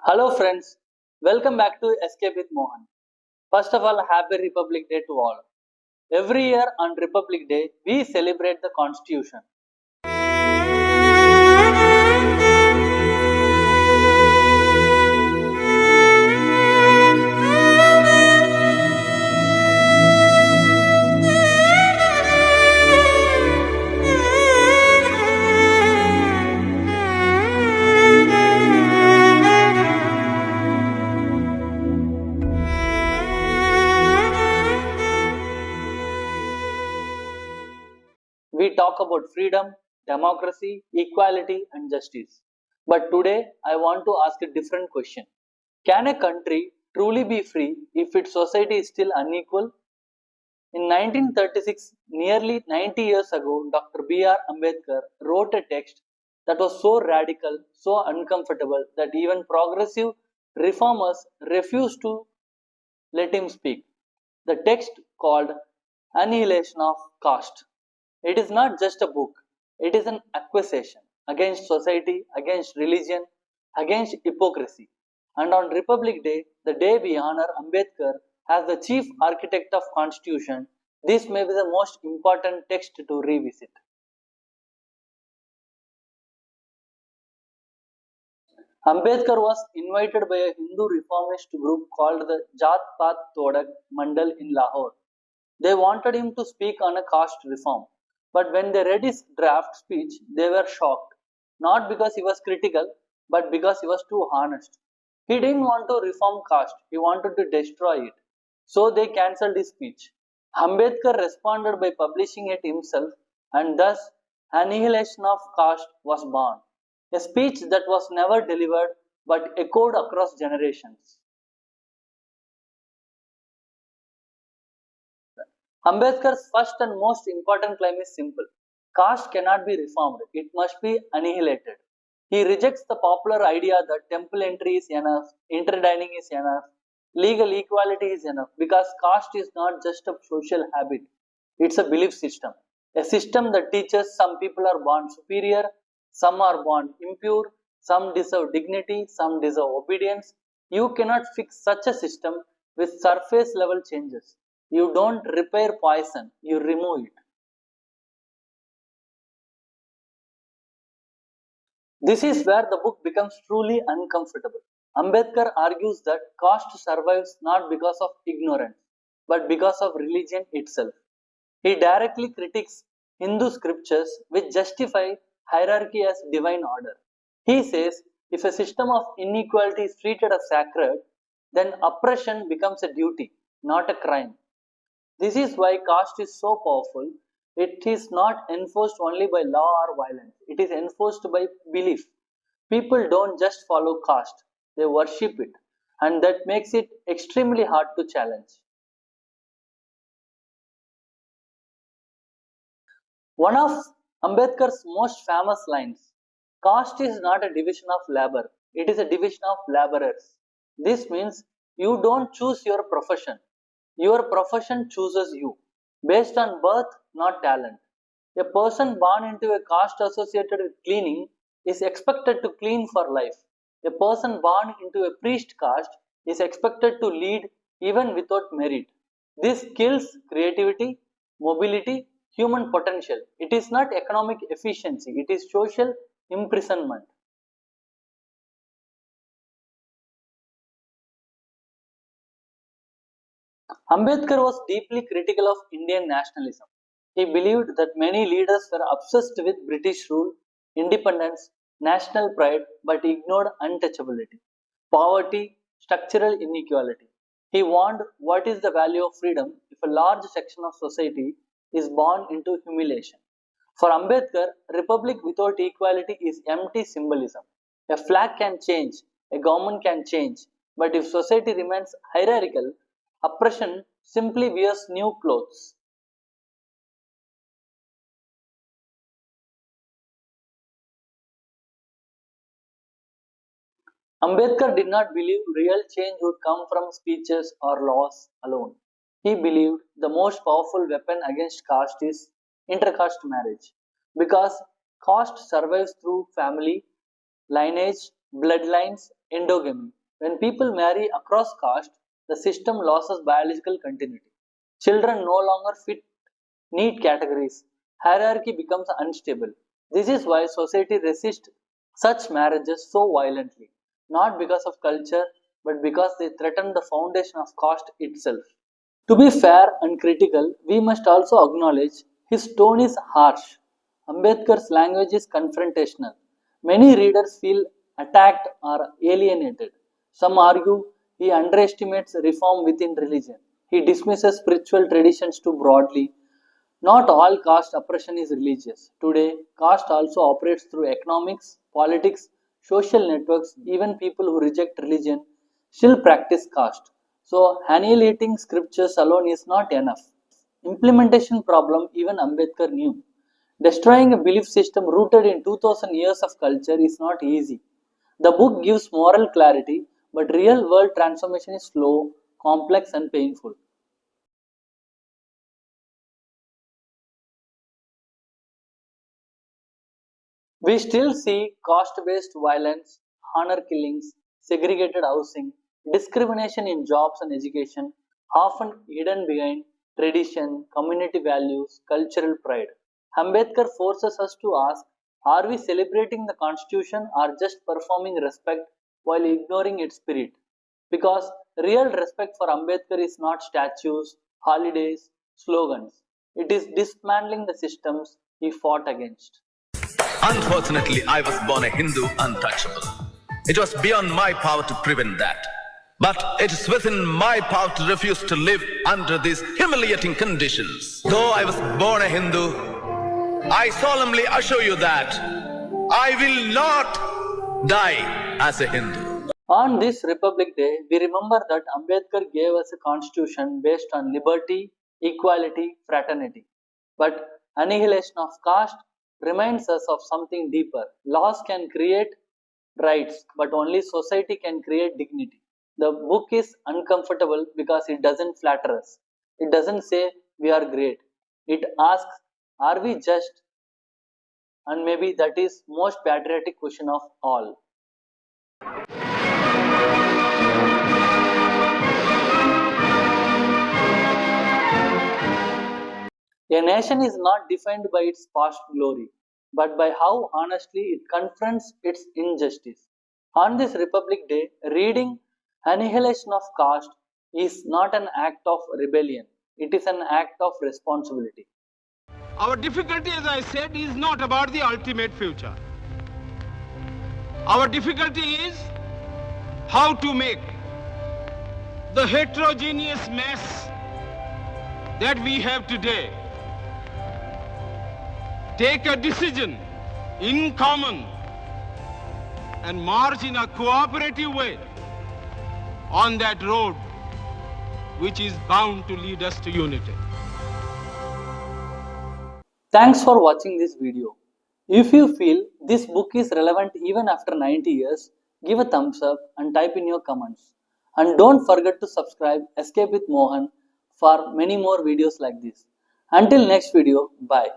Hello friends, welcome back to Escape with Mohan. First of all, Happy Republic Day to all. Every year on Republic Day, we celebrate the Constitution. We talk about freedom, democracy, equality, and justice. But today, I want to ask a different question. Can a country truly be free if its society is still unequal? In 1936, nearly 90 years ago, Dr. B.R. Ambedkar wrote a text that was so radical, so uncomfortable that even progressive reformers refused to let him speak. The text called Annihilation of Caste. It is not just a book, it is an accusation against society, against religion, against hypocrisy. And on Republic Day, the day we honor Ambedkar as the chief architect of Constitution, this may be the most important text to revisit. Ambedkar was invited by a Hindu reformist group called the Jat Path Todak Mandal in Lahore. They wanted him to speak on a caste reform. But when they read his draft speech, they were shocked. Not because he was critical, but because he was too honest. He didn't want to reform caste, he wanted to destroy it. So they cancelled his speech. Ambedkar responded by publishing it himself, and thus Annihilation of Caste was born. A speech that was never delivered but echoed across generations. Ambedkar's first and most important claim is simple. Caste cannot be reformed, it must be annihilated. He rejects the popular idea that temple entry is enough, interdining is enough, legal equality is enough, because caste is not just a social habit, it's a belief system. A system that teaches some people are born superior, some are born impure, some deserve dignity, some deserve obedience. You cannot fix such a system with surface level changes. You don't repair poison, you remove it. This is where the book becomes truly uncomfortable. Ambedkar argues that caste survives not because of ignorance, but because of religion itself. He directly critiques Hindu scriptures which justify hierarchy as divine order. He says if a system of inequality is treated as sacred, then oppression becomes a duty, not a crime. This is why caste is so powerful. It is not enforced only by law or violence, it is enforced by belief. People don't just follow caste, they worship it, and that makes it extremely hard to challenge. One of Ambedkar's most famous lines, caste is not a division of labor, it is a division of laborers. This means you don't choose your profession chooses you, based on birth, not talent. A person born into a caste associated with cleaning is expected to clean for life. A person born into a priest caste is expected to lead even without merit. This kills creativity, mobility, human potential. It is not economic efficiency, it is social imprisonment. Ambedkar was deeply critical of Indian nationalism. He believed that many leaders were obsessed with British rule, independence, national pride, but ignored untouchability, poverty, structural inequality. He warned what is the value of freedom if a large section of society is born into humiliation. For Ambedkar, republic without equality is empty symbolism. A flag can change, a government can change, but if society remains hierarchical, oppression simply wears new clothes. Ambedkar did not believe real change would come from speeches or laws alone. He believed the most powerful weapon against caste is intercaste marriage because caste survives through family, lineage, bloodlines, endogamy. When people marry across caste, the system loses biological continuity. Children no longer fit neat categories. Hierarchy becomes unstable. This is why society resists such marriages so violently, not because of culture, but because they threaten the foundation of caste itself. To be fair and critical, we must also acknowledge his tone is harsh. Ambedkar's language is confrontational. Many readers feel attacked or alienated. Some argue he underestimates reform within religion. He dismisses spiritual traditions too broadly. Not all caste oppression is religious. Today, caste also operates through economics, politics, social networks. Even people who reject religion still practice caste. So, annihilating scriptures alone is not enough. Implementation problem even Ambedkar knew. Destroying a belief system rooted in 2000 years of culture is not easy. The book gives moral clarity, but real world transformation is slow, complex, and painful. We still see caste based violence, honor killings, segregated housing, discrimination in jobs and education, often hidden behind tradition, community values, cultural pride. Ambedkar forces us to ask, are we celebrating the constitution or just performing respect while ignoring its spirit? Because real respect for Ambedkar is not statues, holidays, slogans. It is dismantling the systems he fought against. Unfortunately, I was born a Hindu untouchable. It was beyond my power to prevent that. But it is within my power to refuse to live under these humiliating conditions. Though I was born a Hindu, I solemnly assure you that I will not die as a Hindu. On this Republic Day, we remember that Ambedkar gave us a constitution based on liberty, equality, fraternity. But annihilation of caste reminds us of something deeper. Laws can create rights, but only society can create dignity. The book is uncomfortable because it doesn't flatter us. It doesn't say we are great. It asks, are we just? And maybe that is most patriotic question of all. A nation is not defined by its past glory, but by how honestly it confronts its injustice. On this Republic Day, reading Annihilation of Caste is not an act of rebellion, it is an act of responsibility. Our difficulty, as I said, is not about the ultimate future. Our difficulty is how to make the heterogeneous mess that we have today take a decision in common and march in a cooperative way on that road which is bound to lead us to unity. Thanks for watching this video. If you feel this book is relevant even after 90 years, give a thumbs up and type in your comments. And don't forget to subscribe Escape with Mohan for many more videos like this. Until next video, bye.